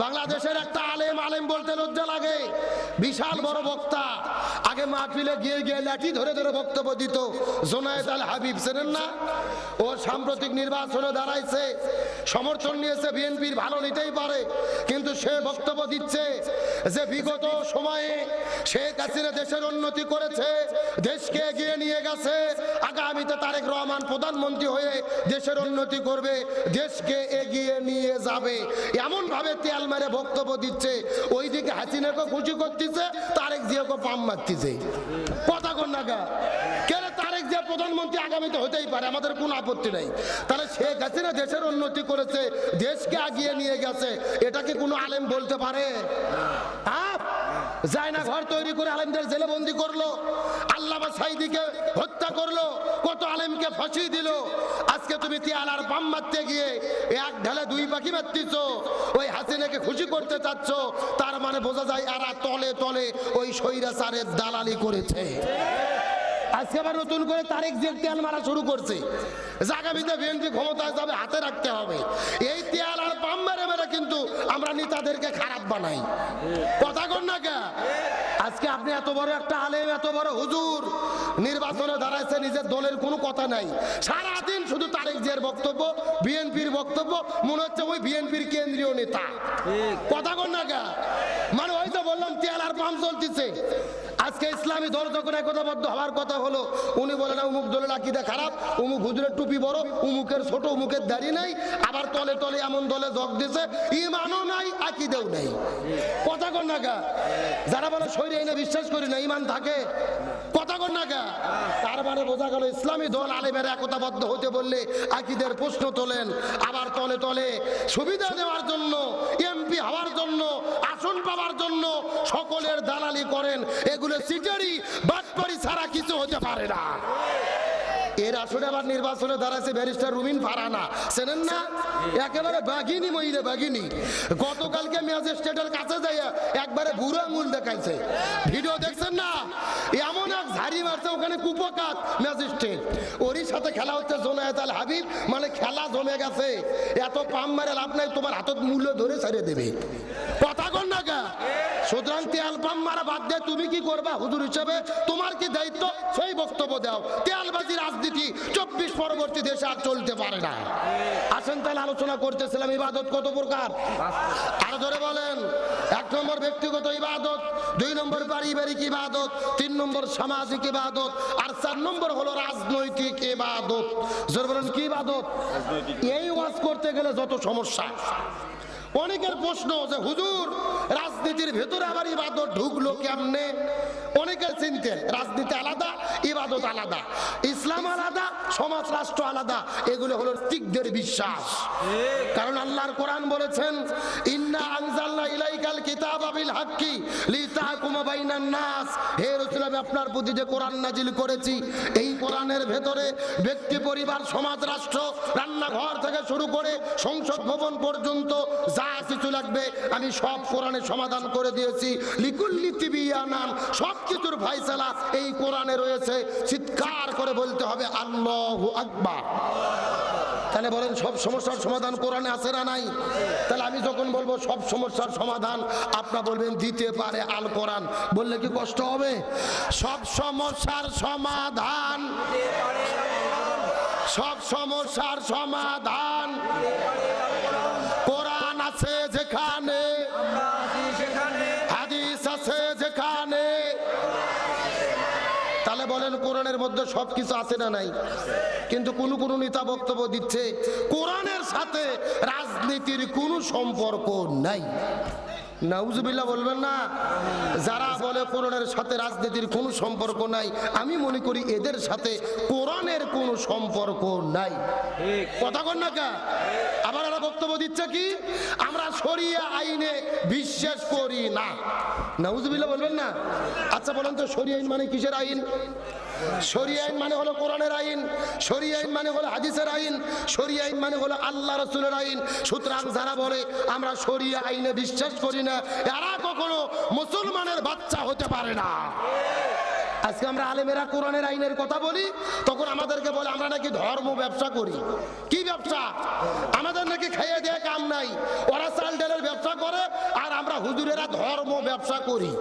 বাংলাদেশের একটা আলেম বলতে লজ্জা লাগে, বিশাল বড় বক্তা, আগে মাহফিলে গিয়ে গিয়ে লাঠি ধরে ধরে বক্তব্য দিত। জোনায়েদ আল হাবিব চেনেন না? ও সাম্প্রতিক নির্বাচনে দাঁড়াইছে, সমর্থন নিয়েছে বিএনপির, ভালো নিতেই পারে, কিন্তু সে বক্তব্য দিচ্ছে যে বিগত সময়ে শেখ হাসিনা দেশের উন্নতি করেছে, দেশকে এগিয়ে নিয়ে গেছে, আগামীতে তারেক রহমান প্রধানমন্ত্রী হয়ে দেশের উন্নতি করবে, দেশকে এগিয়ে নিয়ে যাবে, এমন ভাবে তেল মেরে বক্তব্য দিচ্ছে। ওইদিকে হাসিনাকে খুশি করতেছে, তারেক জিয়াকে পাম মারতেছে। কথা কন না গা, কেন তারেক জিয়া প্রধানমন্ত্রী আগামীতে হতেই পারে, আমাদের কোনো আপত্তি নেই। তাহলে শেখ হাসিনা দেশের উন্নতি করেছে, দেশকে এগিয়ে নিয়ে গেছে, এটা কি কোনো আলেম বলতে পারে? যায় না ঘর তৈরি করে আলেমদের জেলে বন্দি করলো, আল্লামা সাঈদীকে হত্যা করলো, কত আলেমকে ফাঁসি দিল। আজকে তুমি তিয়ালার পাম মারতে গিয়ে এক ঢালে দুই পাখি মারতেছ, ওই হাসিনাকে খুশি করতে চাচ্ছ, তার মানে বোঝা যায় এরা তলে তলে ওই স্বৈরাচারের দালালি করেছে। আজকে আবার নতুন করে তারেক জিয়া তেল মারা শুরু করছে, আগামীতে বিএনপি ক্ষমতায় যাবে, হাতে রাখতে হবে। এই তেল আর পাম মেরে মেরে কিন্তু আমরা নেতাদেরকে খারাপ বানাই। কথা কন না কে? আজকে আপনি এত বড় একটা আলেম, এত বড় হুজুর, নির্বাচনে দাঁড়াইছে, নিজের দলের কোনো কথা নাই, সারাদিন শুধু তারেক জিয়ার বক্তব্য, বিএনপির বক্তব্য, মনে হচ্ছে ওই বিএনপির কেন্দ্রীয় নেতা। কথা কন না কে? মানে ওই তো বললাম তেল আর পাম চলতেছে। আজকে ইসলামী দল যখন একতাবদ্ধ হওয়ার কথা হলো, উনি বলে না অমুক দলের আকীদা খারাপ, অমুক হুজুরের টুপি বড়, অমুকের ছোট, অমুকের দাড়ি নাই, আবার তলে তলে এমন দলে যোগ দিছে, ইমানও নাই আকীদাও নাই। কথা কন না গা? যারা বলে শরীরে এনে বিশ্বাস করি না, ইমান থাকে। কথা কন না গা? তার মানে বোঝা গেল ইসলামী দল আলেমেরা একতাবদ্ধ হতে বললে আকীদের প্রশ্ন তোলেন, আবার তলে তলে সুবিধা নেওয়ার জন্য, এমপি হওয়ার জন্য, আসন পাওয়ার জন্য সকলের দালালি করেন। এগুলো সিটারি বাটপারি ছাড়া কিছু হতে পারে না। এর আসলে আবার নির্বাচনে দাঁড়াচ্ছে ব্যারিস্টার রুমিন ফারানা, চেনেন না? একেবারে বাঘিনী মহিলা, বাঘিনী। গতকালকে ম্যাজিস্ট্রেটের কাছে যাইয়া একবারে বুড়ো আঙুল দেখাইছে, ভিডিও দেখছেন না? এমন এক ঝাড়ি মারছে ওখানে কুপকাত ম্যাজিস্ট্রেট, ওরই সাথে খেলা হচ্ছে জোনায়েদ আল হাবিব, মানে খেলা জমে গেছে। এত পাম মারে লাভ নাই, তোমার হাতত মূল্য ধরে ছেড়ে দেবে। কথা কন না কে? সুতরাং তেল পাম মারা বাদ দিয়ে তুমি কি করবা হুজুর হিসেবে? তোমার কি দায়িত্ব? সেই বক্তব্য দাও। তেলবাজি রাজনীতি 24 পরবর্তী দেশে আর চলতে পারে না। আসেন তাহলে আলোচনা করতেছিলাম, ইবাদত কত প্রকার, আরো ধরে বলেন। 1 নম্বর ব্যক্তিগত ইবাদত, 2 নম্বর পারিবারিক ইবাদত, 3 নম্বর সামাজিক ইবাদত, আর 4 নম্বর হলো রাজনৈতিক ইবাদত। জোরে বলেন কি ইবাদত? এই ওয়াজ করতে গেলে যত সমস্যা। অনেকের প্রশ্ন যে হুজুর রাজনীতির ভেতরে আবার ইবাদত ঢুকলো কেমনে? অনেকের চিনতেন রাজনীতি আলাদা, ইবাদত আলাদা, ইসলাম আলাদা, সমাজ রাষ্ট্র আলাদা। এগুলো হলো তিকদের বিশ্বাস। কারণ আল্লাহর কোরআন বলেছেন, ইন্না আনজালনা ইলাইকাল কিতাবা বিল হাক্কি লিতাহকুমা বাইনান নাস। হে রাসূল, আমি আপনার প্রতি যে কোরআন নাজিল করেছি, এই কোরআনের ভেতরে ব্যক্তি, পরিবার, সমাজ রাষ্ট্র, রান্নাঘর থেকে শুরু করে সংসদ ভবন পর্যন্ত যা কিছু লাগবে আমি সব কোরআনে সমাধান করে দিয়েছি। লিকুল্লি তিবিয়ানান, সবকিছুর ফয়সালা এই কোরআনে রয়েছে। চিৎকার করে বলতে হবে আল্লাহু আকবার। তাহলে বলেন সব সমস্যার সমাধান কোরআনে আছে না নাই? তাহলে আমি যখন বলবো সব সমস্যার সমাধান, আপনারা বলবেন দিতে পারে আল কোরআন, বললে কি কষ্ট হবে? সব সমস্যার সমাধান, সব সমস্যার সমাধান কোরআন আছে যেখানে, হাদিস আছে যেখানে। তাহলে বলেন কোরআনের মধ্যে সবকিছু আছে না নাই? কিন্তু কোন কোন নেতা বক্তব্য দিচ্ছে কোরআনের সাথে রাজনীতির কোনো সম্পর্ক নাই। নাউজুবিল্লাহ বলবেন না? যারা বলে কোরআনের সাথে রাজনীতির কোনো সম্পর্ক নাই, আমি মনে করি এদের সাথে কোরআনের কোনো সম্পর্ক নাই। কথা কন না কা? আবার এরা বক্তব্য দিচ্ছে কি আমরা শরিয়া আইনে বিশ্বাস করি না। নাউজুবিল্লাহ বলবেন না? আচ্ছা বলেন তো শরিয়া আইন মানে কিসের আইন? শরিয়া আইন মানে হলো কোরআনের আইন, শরিয়া আইন মানে হলো হাদিসের আইন, শরিয়া আইন মানে হলো আল্লাহ রাসূলের আইন। সুতরাং যারা বলে আমরা শরিয়া আইনে বিশ্বাস করি না, এরা কখনো মুসলমানের বাচ্চা হতে পারে না। আজকে আমরা আলেমেরা কোরআনের আইনের কথা বলি, তখন আমাদেরকে বলে আমরা নাকি ধর্ম ব্যবসা করি। কি ব্যবসা? আমাদের নাকি খাইয়ে দেয় কাম নাই, ওরা চাল ডালের ব্যবসা করে আর আমরা হুজুরেরা ধর্ম ব্যবসা করি।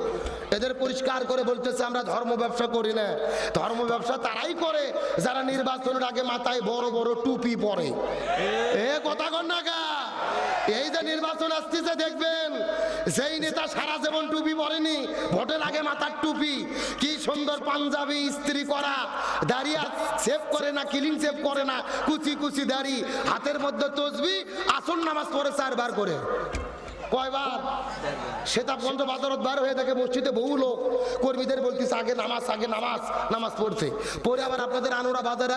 এদের পরিষ্কার করে বলতেছে আমরা ধর্ম ব্যবসা করি না। ধর্ম ব্যবসা তারাই করে যারা নির্বাচনের আগে মাথায় বড় বড় টুপি পরে। এ কথা কন না গা। এই যে নির্বাচন আসতেছে দেখবেন, যেই নেতা সারা জীবন টুপি পরেনি, ভোটের আগে মাথার টুপি, কি সুন্দর পাঞ্জাবি ইস্ত্রি করা, দাঁড়িয়ে সেভ করে না, ক্লিন সেভ করে না, কুচি কুচি দাড়ি, হাতের মধ্যে তসবিহ, আসর নামাজ পড়ে 4 বার করে। কয়বার? সেটা পর্যন্ত বাজারত বার হয়ে থাকে, মসজিদে বহু লোক কর্মীদের বলতেছে আগে নামাজ, আগে নামাজ, নামাজ পড়ছে। পরে আবার আপনাদের আনোরা বাজারে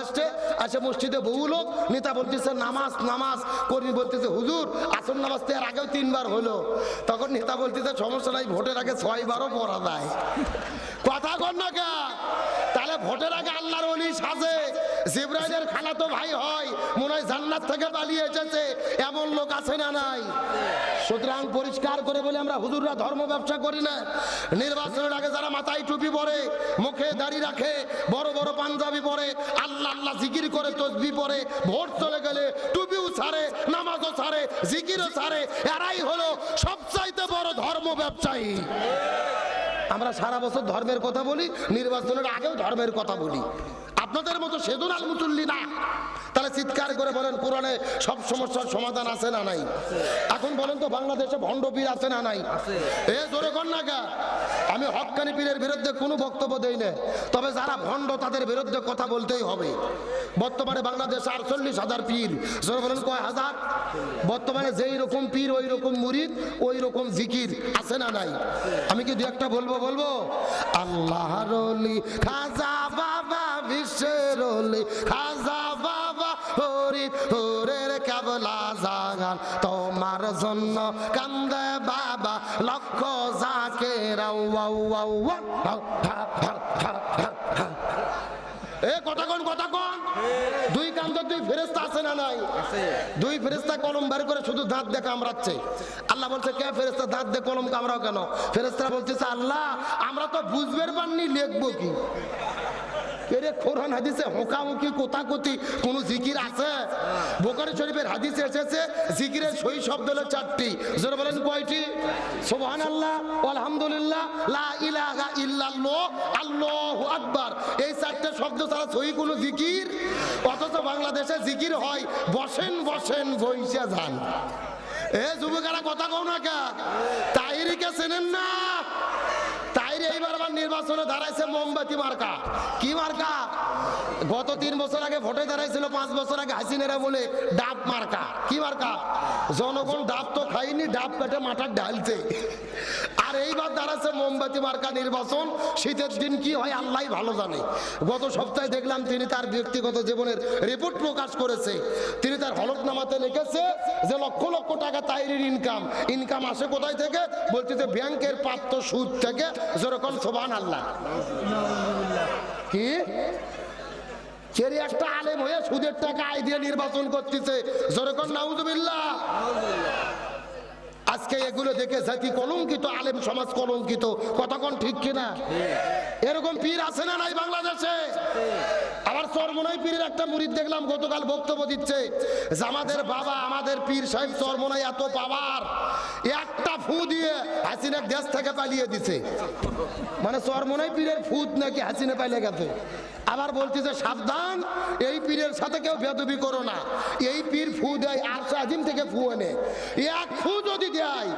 আসে মসজিদে বহু লোক, নেতা বলতেছে নামাজ নামাজ, কর্মী বলতেছে হুজুর আসর নামাজ তো এর আগেও 3 বার হলো। তখন নেতা বলতেছে সমস্যা নাই, ভোটের আগে 6 বারও পড়া যায়। কথা কন না কা। তাহলে ভোটের আগে আল্লাহর ওলি সাজে, জিবরাইলের খালাতো ভাই হয়, মনে হয় জান্নাত থেকে পালিয়ে এসেছে, এমন লোক আছে না নাই? সুতরাং পরিষ্কার করে বলে আমরা হুজুররা ধর্ম ব্যবসা করি না। নির্বাচনের আগে যারা মাথায় টুপি পরে, মুখে দাড়ি রাখে, বড় বড় পাঞ্জাবি পরে, আল্লাহ আল্লাহ জিকির করে, তসবিহ পরে, ভোট চলে গেলে টুপিও ছাড়ে, নামাজও ছাড়ে, জিকিরও ছাড়ে, এরাই হলো সবচাইতে বড় ধর্ম ব্যবসায়ী। আমরা সারা বছর ধর্মের কথা বলি, নির্বাচনের আগেও ধর্মের কথা বলি। আপনাদের মতো সেদুন আল মুতুল্লি না। তাহলে চিৎকার করে বলেন কোরআনে সব সমস্যার সমাধান আছে না নাই? এখন বলেন তো বাংলাদেশে ভণ্ড পীর আছে না নাই? এ জোরে কর না গা। আমি হক্কানি পীরের বিরুদ্ধে কোনো বক্তব্য দেই না, তবে যারা ভণ্ড তাদের বিরুদ্ধে কথা বলতেই হবে। বর্তমানে বাংলাদেশে 48,000 পীর। জোরে বলেন কয় হাজার? বর্তমানে যেই রকম পীর ওই রকম মুরিদ, ওই রকম জিকির আছে না নাই? আমি কি দু একটা বলবো? আল্লাহর ওলি খাজা বাবা, বিশ্বের ওলি খাজা বাবা, ফরিদ পুরের কেবলা জাগান, তোমার জন্য কান্দে বাবা লক্ষ জাকের। এ কথা কোন দুই কান্দর 2 ফেরেশতা আছে না নাই? 2 ফেরেশতা কলম বের করে শুধু দাঁত দিয়ে কামড়াচ্ছে। আল্লাহ বলছে কে ফেরেশতা দাঁত দিয়ে কলম কামড়াও কেন? ফেরেশতারা বলতেছে আল্লাহ আমরা তো বুঝবের পাননি, লিখবো কি? কোরআন হাদিসে হোকামুখি কোতাকুতি কোন জিকির আছে? বুখারী শরীফের হাদিসে এসেছে জিকিরের সহি শব্দ হলো 4টি। জোরে বলেন কয়টি? সুবহানাল্লাহ, আলহামদুলিল্লাহ, লা ইলাহা ইল্লাল্লাহ, আল্লাহু আকবার। এই 4টা শব্দ ছাড়া সহি কোন জিকির। অথচ বাংলাদেশে জিকির হয় বসেন বসেন বইসা যান। এ যুবকেরা কথা কও না কা। তাহিরিকে চেনেন না? তাইরে এইবার আবার নির্বাচনে দাঁড়াইছে মোমবাতি মার্কা। কি মার্কা? গত 3 বছর আগে ভোটে দাঁড়াইছিল, 5 বছর আগে হাসিনারা বলে ডাব মার্কা। কি মার্কা? জনগণ ডাব তো খাইনি, ডাব কেটে মাথার ঢালছে। আর এইবার দাঁড়াচ্ছে মোমবাতি মার্কা নির্বাচন। শীতের দিন কি হয় আল্লাহ ভালো জানে। গত সপ্তাহে দেখলাম তিনি তার ব্যক্তিগত জীবনের রিপোর্ট প্রকাশ করেছে। তিনি তার হলফনামাতে লিখেছে যে লক্ষ লক্ষ টাকা তাইরির ইনকাম আসে কোথায় থেকে? বলতেছে ব্যাংকের প্রাপ্ত সুদ থেকে। যেরকম সুবহানাল্লাহ। কি ছেড়ে একটা আলেম হয়ে সুদের টাকা আয় দিয়ে নির্বাচন করতেছে। যেরকম নাউজুবিল্লাহ। আজকে এগুলো দেখে জাতি কলঙ্কিত, আলেম সমাজ কলঙ্কিত। কতক্ষণ ঠিক কিনা? এরকম পীর আছে না নাই বাংলাদেশে? আবার চরমোনাই পীরের একটা মুরিদ দেখলাম গতকাল বক্তব্য দিচ্ছে যে আমাদের বাবা, আমাদের পীর সাহেব চরমোনাই এত পাওয়ার, একটা ফু দিয়ে হাসিনা দেশ থেকে পালিয়ে দিছে। মানে চরমোনাই পীরের ফুদ নাকি হাসিনা পালিয়ে গেছে। আবার বলতেছে সাবধান, এই পীরের সাথে কেউ বেয়াদবি করো না। এই পীর ফু দেয় আরশে আজিম থেকে ফু এনে, এক ফু যদি দেয়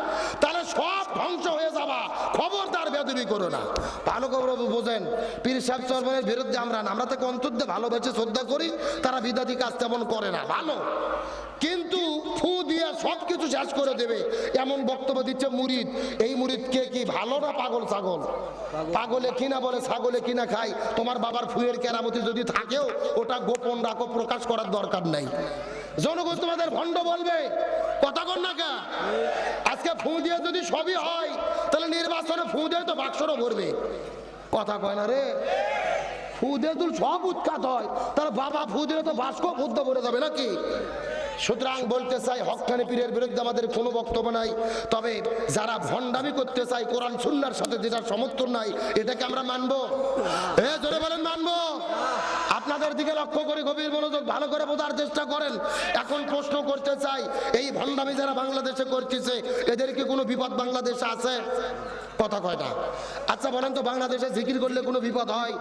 তাহলে সব ধ্বংস হয়ে যাবা, খবরদার বেয়াদবি করো না। ভালো খবর বোঝেন, পীর সাহেব চরমনের বিরুদ্ধে আমরা তো অন্তর্দে ভালোবেসে শ্রদ্ধা করি। তারা বিদাতি কাজ তেমন করে না, ভালো, কিন্তু ফু দিয়ে সবকিছু শেষ করে দেবে এমন বক্তব্য দিচ্ছে মুরিদ। এই মুরিদকে কি ভালো না পাগল ছাগল? পাগলে কিনা বলে ছাগলে কিনা খাই। তোমার বাবার ফুয়ের কেরামতি যদি থাকেও ওটা গোপন রাখো, প্রকাশ করার দরকার নাই। জনগণ তোমাদের ভণ্ড বলবে। কথা কন না কা। আজকে ফু দিয়ে যদি সবই হয় তাহলে নির্বাচনে ফু দিয়ে তো বাক্সরও ভরবে। কথা কয় না রে। ফু দিয়ে তুই সব উৎখাত হয়, তার বাবা ফু দিলে তো বাস্ক ফুদ্ধ ভরে যাবে নাকি? সুতরাং বলতে চাই হক্কানি পীরের বিরুদ্ধে আমাদের কোনো বক্তব্য নাই, তবে যারা ভণ্ডামি করতে চায় কোরআন সুন্নাহর সাথে যেটা সমর্থন নাই এটাকে আমরা মানবো? জোরে বলেন মানবো? আপনাদের দিকে লক্ষ্য করে গভীর মনোযোগ ভালো করে বোঝার চেষ্টা করেন। এখন প্রশ্ন করতে চাই, এই ভণ্ডামি যারা বাংলাদেশে করতেছে এদের কি কোনো বিপদ বাংলাদেশে আছে? কথা কয় না। আচ্ছা বলেন তো, বাংলাদেশে জিকির করলে কোনো বিপদ হয়?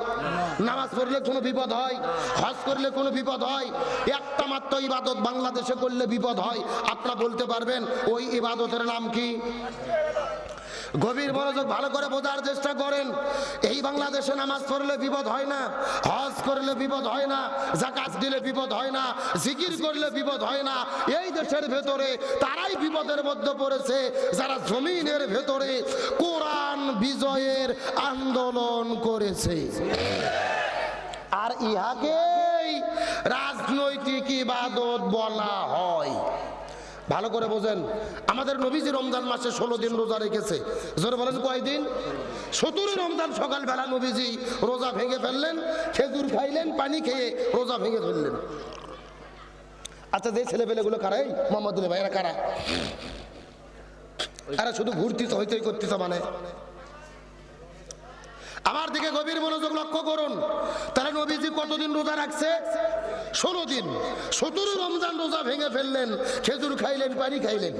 নামাজ পড়লে কোনো বিপদ হয়? হজ করলে কোনো বিপদ হয়? একটা মাত্র ইবাদত বাংলাদেশে করলে বিপদ হয়, আপনারা বলতে পারবেন ওই ইবাদতের নাম কি? গভীর মনোযোগ ভালো করে বোঝার চেষ্টা করেন। এই বাংলাদেশে নামাজ পড়লে বিপদ হয় না, হজ করলে বিপদ হয় না, যাকাত দিলে বিপদ হয় না, জিকির করলে বিপদ হয় না। এই দেশের ভেতরে তারাই বিপদের মধ্যে পড়েছে যারা জমিনের ভেতরে কোরআন বিজয়ের আন্দোলন করেছে। আর ইহাকেই রাজনৈতিক ইবাদত বলা হয়। ভালো করে বোঝেন, আমাদের নবীজি রমজান মাসে 16 দিন রোজা রেখেছে। জোরে বলেন কয়দিন? 17 রমজান সকালবেলা নবীজি রোজা ভেঙে ফেললেন, খেজুর খাইলেন, পানি খেয়ে রোজা ভেঙে ফেললেন। আচ্ছা, যে ছেলেপেলেগুলো কারা, এই মোহাম্মদুল ভাই, এরা কারা? এরা শুধু ঘুরতিস হইতেই করতিস। মানে আমার দিকে গভীর মনোযোগ লক্ষ্য করুন। তাহলে নবীজি কতদিন রোজা রাখছে? 16 দিন। 17 রমজান রোজা ভেঙে ফেললেন, খেজুর খাইলেন, পানি খাইলেন।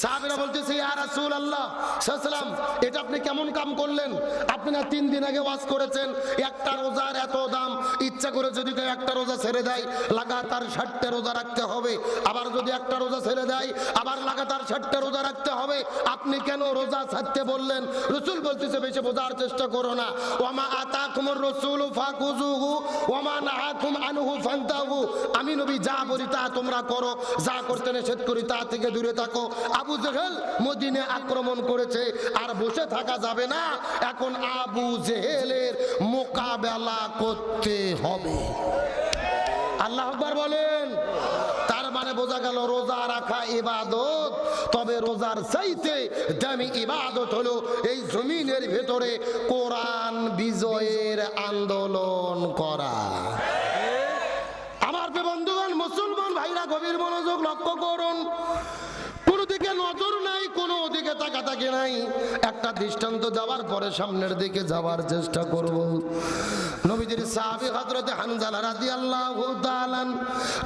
সাহাবীরা বলতেছে, ইয়া রাসূলুল্লাহ সাল্লাল্লাহু, এটা আপনি কেমন কাম করলেন? আপনি না 3 দিন আগে ওয়াজ করেছেন একটা রোজার এত দাম, ইচ্ছা করে যদি কেউ একটা রোজা ছেড়ে দেয় লাগাতার 60টা রোজা রাখতে হবে, আবার যদি একটা রোজা ছেড়ে দেয় আবার লাগাতার 60টা রোজা রাখতে হবে। আপনি কেন রোজা ছাড়তে বললেন? রাসূল বলতেছে, বেশি বোঝার চেষ্টা করো না। ওয়ামা আতাকুমুর রাসূলু ফাকুযুহু ওয়ামা নাহাকুম আনহু ফান্তাহু। আমি নবী যা বলি তা তোমরা করো, যা করতে নিষেধ করি তা থেকে দূরে থাকো। আবু জেহেল মদিনে আক্রমণ করেছে, আর বসে থাকা যাবে না। এখন আবু জেহেলের মোকাবেলা করতে হবে। আল্লাহু আকবার বলেন। তার মানে বোঝা গেল রোজা রাখা ইবাদত, তবে রোজার চাইতে দামি ইবাদত হলো এই জমিনের ভেতরে কোরআন বিজয়ের আন্দোলন করা। আমার বন্ধুগণ, মুসলমান ভাইরা গভীর মনোযোগ লক্ষ্য করুন। কোন দিকে নজর নাই, কোনো দিকে তাকাতাকি নাই। একটা দৃষ্টান্ত দেওয়ার পরে সামনের দিকে যাওয়ার চেষ্টা করব। নবীজির সাহাবী হযরত হানজালা রাদিয়াল্লাহু তাআলা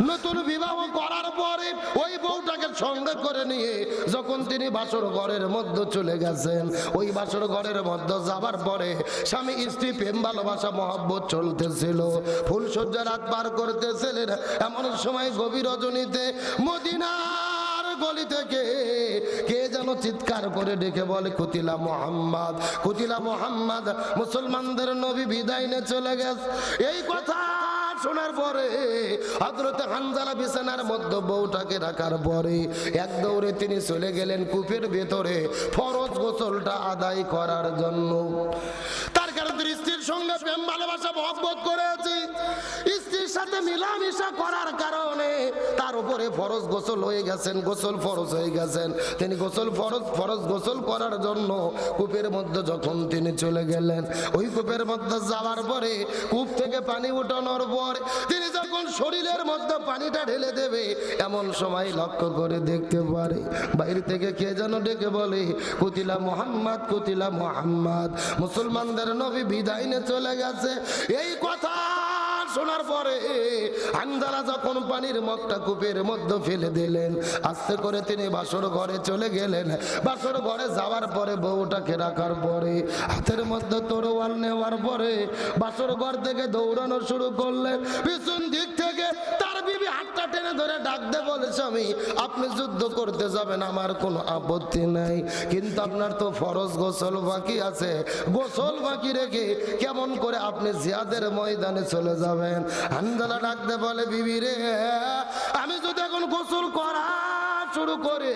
নতুন বিবাহ করার পরে ওই বউটাকে সঙ্গে করে নিয়ে যখন তিনি বাসর ঘরের মধ্যে চলে গেছেন, ওই বাসর ঘরের মধ্যে যাবার পরে স্বামী স্ত্রী প্রেম ভালোবাসা মহব্বত চলতেছিল, ফুলসজ্জা রাত পার করতেছিলেন। এমন সময় গভীর রজনীতে মদিনার গলি থেকে কে যেন চিৎকার করে ডেকে বলে, কুতিলা মুহাম্মদ, কুতিলা মুহাম্মদ, মুসলমানদের নবী বিদায় নিয়ে চলে গেছে। এই কথা শোনার পরে হযরত হানজালা বিছানার মধ্যে বউটাকে রাখার পরে এক দৌড়ে তিনি চলে গেলেন কূপের ভেতরে ফরজ গোসলটা আদায় করার জন্য। তার কারণ স্ত্রীর সঙ্গে প্রেম ভালোবাসা মহব্বত করেছি, স্ত্রীর সাথে মিলামিশা করার কারণে তার উপরে ফরজ গোসল হয়ে গেছেন, গোসল ফরজ হয়ে গেছেন। তিনি গোসল ফরজ গোসল করার জন্য কূপের মধ্যে যখন তিনি চলে গেলেন, ওই কূপের মধ্যে যাওয়ার পরে কূপ থেকে পানি উঠানোর পর তিনি যখন শরীরের মধ্যে পানিটা ঢেলে দেবে, এমন সময় লক্ষ্য করে দেখতে পারে বাইরে থেকে কে যেন ডেকে বলে, কুতিলা মুহাম্মদ, কুতিলা মুহাম্মদ, মুসলমানদের নবী বিদায় নিয়ে চলে গেছে। এই কথা শোনার পরে হানজালা যখন পানির মগটা কূপের মধ্যে ফেলে দিলেন, আস্তে করে তিনি বাসর ঘরে চলে গেলেন। বাসর ঘরে যাওয়ার পরে বউটাকে রাখার পরে হাতের মধ্যে তরোয়াল নেওয়ার পরে বাসর ঘর থেকে দৌড়ানো শুরু করলেন। পিছন দিক থেকে তার বিবি হাতটা টেনে ধরে ডাক দে বলে, স্বামী আপনি যুদ্ধ করতে যাবেন আমার কোনো আপত্তি নাই, কিন্তু আপনার তো ফরজ গোসল বাকি আছে, গোসল বাকি রেখে কেমন করে আপনি জিহাদের ময়দানে চলে যাবেন? হানজালা ডাক দে বলে, বিবি রে, আমি যদি এখন গোসল করা শুরু করে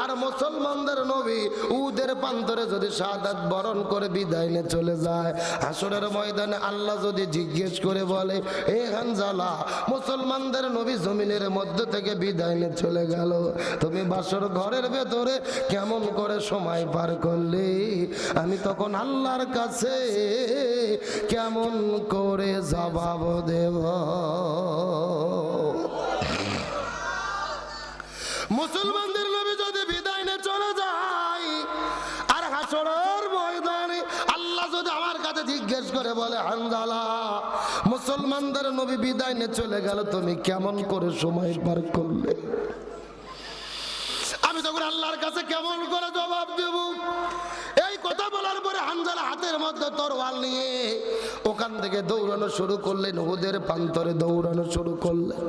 আর মুসলমানদের নবী উদের প্রান্তরে যদি শাহাদাত বরণ করে বিদায় নিয়ে চলে যায়, হাসরের ময়দানে আল্লাহ যদি জিজ্ঞেস করে বলে, এ হানজালা, মুসলমানদের নবী জমিনের মধ্যে থেকে বিদায় নিয়ে চলে গেল, তুমি বাসর ঘরের ভেতরে কেমন করে সময় পার করলে? আমি তখন আল্লাহর কাছে কেমন করে জবাব দেব? মুসলমানদের নবী যদি বিদায় নিয়ে চলে যায় আর হাসরের ময়দানে আল্লাহ যদি আমার কাছে জিজ্ঞেস করে বলে হানজালা মুসলমানদের নবী বিদায় নিয়ে চলে গেল তুমি কেমন করে সময় পার করলে, আমি তখন আল্লাহর কাছে কেমন করে জবাব দেব? এই কথা বলার পরে হানজালা হাতের মধ্যে তরোয়াল নিয়ে ওখান থেকে দৌড়ানো শুরু করলেন, উহুদের প্রান্তরে দৌড়ানো শুরু করলেন।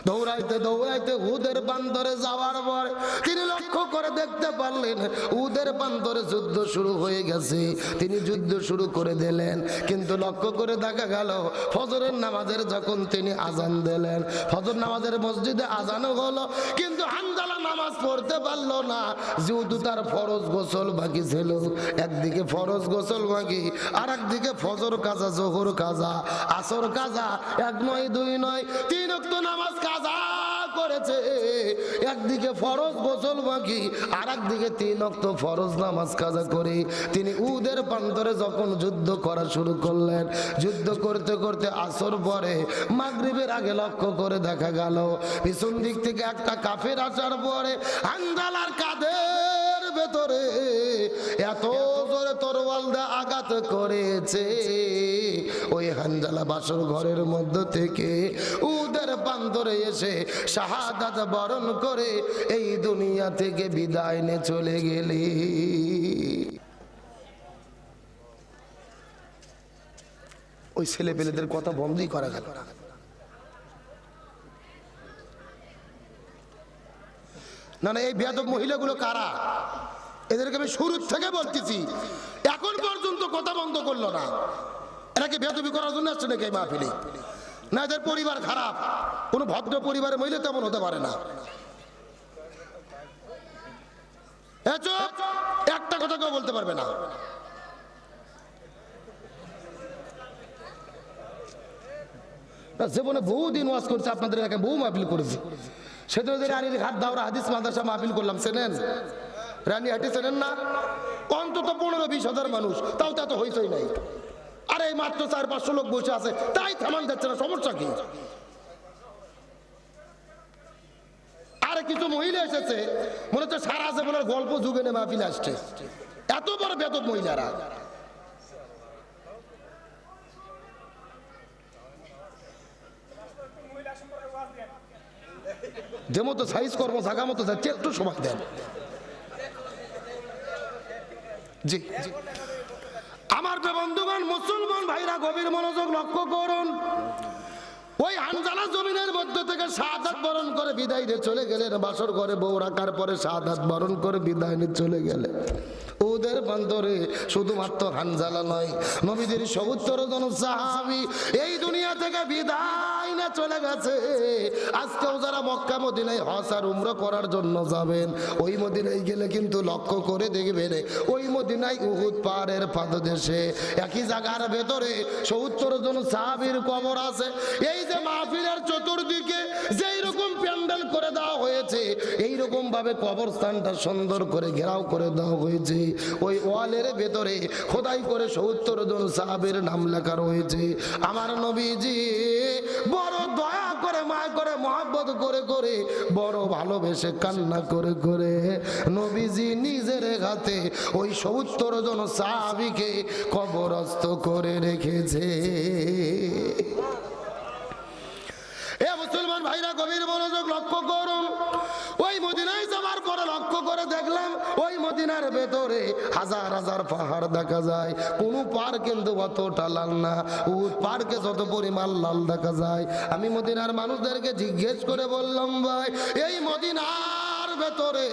দৌড়াইতে দৌড়াইতে উহুদের প্রান্তরে যাওয়ার পর তিনি লক্ষ্য করে দেখতে পারলেন উহুদের প্রান্তরে যুদ্ধ শুরু হয়ে গেছে। তিনি যুদ্ধ শুরু করে দিলেন, কিন্তু লক্ষ্য করে দেখা গেল ফজরের নামাজের যখন তিনি আজান দিলেন, ফজর নামাজের মসজিদে আজানও হলো, কিন্তু হানজালা নামাজ পড়তে পারলো না, যেহেতু তার ফরজ গোসল বাকি ছিল। একদিকে ফরজ গোসল বাকি, আর একদিকে ফজর কাজা, জোহর কাজা, আসর কাজা, এক নয় দুই নয় তিন ওয়াক্ত নামাজ কাজা করেছে। একদিকে ফরজ গোসল বাকি, আর একদিকে তিন ওয়াক্ত ফরজ নামাজ কাজা করে তিনি উহুদের প্রান্তরে যখন যুদ্ধ করা শুরু করলেন, যুদ্ধ করতে করতে আসর পরে মাগরিবের আগে লক্ষ্য করে দেখা গেল পিছন দিক থেকে একটা কাফের আসার পরে হানজালার কাঁধের ভেতরে এত জোরে তরোয়াল দিয়ে আঘাত করেছে, ওই হানজালা বাসর ঘরের মধ্য থেকে উহুদের প্রান্তরে এসে শাহাদাত বরণ করে এই দুনিয়া থেকে বিদায় নিয়ে চলে গেলি। ওই ছেলে পেলেদের কথা বন্ধই করা গেল না। না না, এই বেয়াদব মহিলাগুলো কারা? এদেরকে আমি শুরুর থেকে বলতেছি, এখন পর্যন্ত কথা বন্ধ করলো না। এরা কি বেয়াদবি করার জন্য আসছে নাকি এই মাহফিলে? না এদের পরিবার খারাপ, কোনো ভদ্র পরিবারের মহিলা তেমন হতে পারে না। একটা কথা কেউ বলতে পারবে না। জীবনে বহুদিন ওয়াজ করছে, আপনাদের এলাকায় বহু মাহফিল করেছি। সেদিন রানীর ঘাট দাওরা হাদিস মাদ্রাসা মাহফিল করলাম, চেনেন? রানীহাটি চেনেন না? অন্তত 15-20 হাজার মানুষ, তাও তা তো হইছই নাই। আরে এই মাত্র 400-500 লোক বসে আছে, তাই থামান যাচ্ছে না, সমস্যা কি? আরে কিছু মহিলা এসেছে, মনে হচ্ছে সারা জীবনের গল্প যুগে নিয়ে মাহফিল আসছে। এত বড় বেদব মহিলারা। যে মতো সাইজ করবো জায়গা মতো যাচ্ছে, একটু সময় দেন। জি আমার বন্ধুগণ, মুসলমান ভাইরা গভীর মনোযোগ লক্ষ্য করুন। ওই হানজালা জমিনের মধ্য থেকে শাহাদাত বরণ করে বিদায় নিয়ে চলে গেলেন। বাসর ঘরে বউ রাখার পরে শাহাদাত বরণ করে বিদায় নিয়ে চলে গেলেন। ওদের প্রান্তরে শুধুমাত্র হানজালা নয়, নবীদের ৭০ জন সাহাবী এই দুনিয়া থেকে বিদায় নিয়ে চলে গেছে। আজকেও যারা মক্কা মদিনায় হজ আর উমরা করার জন্য যাবেন, ওই মদিনায় গেলে কিন্তু লক্ষ্য করে দেখবেন ওই মদিনায় উহুদ পাহাড়ের পাদদেশে একই জায়গার ভেতরে ৭০ জন সাহাবীর কবর আছে। এই যে মাহফিলের চতুর্দিকে যেই রকম প্যান্ডেল করে দেওয়া হয়েছে, এই রকম ভাবে কবরস্থানটা সুন্দর করে ঘেরাও করে দেওয়া হয়েছে। ওই ওয়ালের ভেতরে খোদাই করে ৭০ জন সাহাবীর নাম লেখা রয়েছে। আমার নবীজি বড় দয়া করে, মায়া করে, মহব্বত করে করে, বড় ভালোবেসে, কান্না করে করে নবীজি নিজের হাতে ওই ৭০ জন সাহাবীকে কবরস্থ করে রেখেছে। মুসলমান ভাইরা গভীর মনোযোগ লক্ষ্য করুন। ওই মদিনায় যাওয়ার পরে লক্ষ্য করে দেখলাম ওই মদিনার ভেতরে হাজার হাজার পাহাড় দেখা যায়। কোন পাহাড় কিন্তু অতটা লাল না, উহুদ পাহাড়কে যত পরিমাণ লাল দেখা যায়। আমি মদিনার মানুষদেরকে জিজ্ঞেস করে বললাম, ভাই এই মদিনার ভেতরে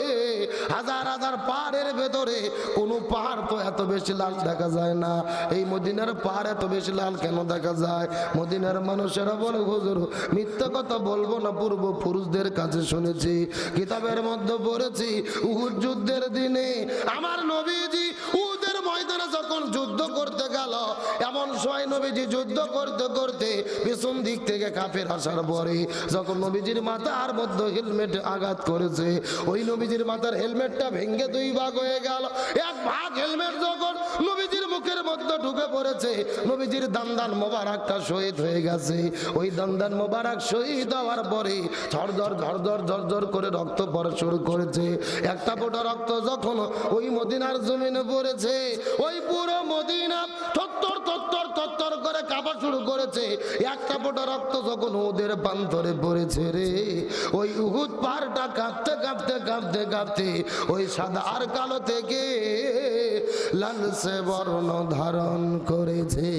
হাজার হাজার পাহাড়ের ভেতরে কোন পাহাড় তো এত বেশি লাল দেখা যায় না, এই মদিনার পাহাড় এত বেশি লাল কেন দেখা যায়? মদিনার মানুষেরা বলে, হুজুর মিথ্যা কথা বলবো না, পূর্ব পুরুষদের কাছে শুনেছি, কিতাবের মধ্যে পড়েছি, উহুদ যুদ্ধের দিনে আমার নবীজি উহুদের ময়দানে যখন যুদ্ধ করতে গেল, এমন সময় নবীজি যুদ্ধ করতে করতে পিছন দিক থেকে কাফের আসার পরে যখন নবীজির মাথার মধ্যে হেলমেট আঘাত করেছে, ওই নবীজির মাথার হেলমেটটা ভেঙে 2 ভাগ হয়ে গেল। এক ভাগ হেলমেট যখন নবীজির বুকের মধ্যে ঢুকে পড়েছে, নবীজির দান্দান মোবারকটা শহীদ হয়ে গেছে। ওই দান্দান মোবারক শহীদ হওয়ার পরে ঝরঝর ঝরঝর ঝরঝর করে রক্ত পড়া শুরু করেছে। একটা ফোঁটা রক্ত যখন ওই মদিনার জমিনে পড়েছে, ওই পুরো মদিনা থরথর থরথর থরথর করে কাঁপা শুরু করেছে। একটা ফোঁটা রক্ত যখন ওদের প্রান্তরে পড়েছে রে, ওই উহুদ পাহাড়টা কাঁপতে কাঁপতে কাঁপতে কাঁপতে ওই সাদা আর কালো থেকে লালচে বর্ণ ধারণ করেছে।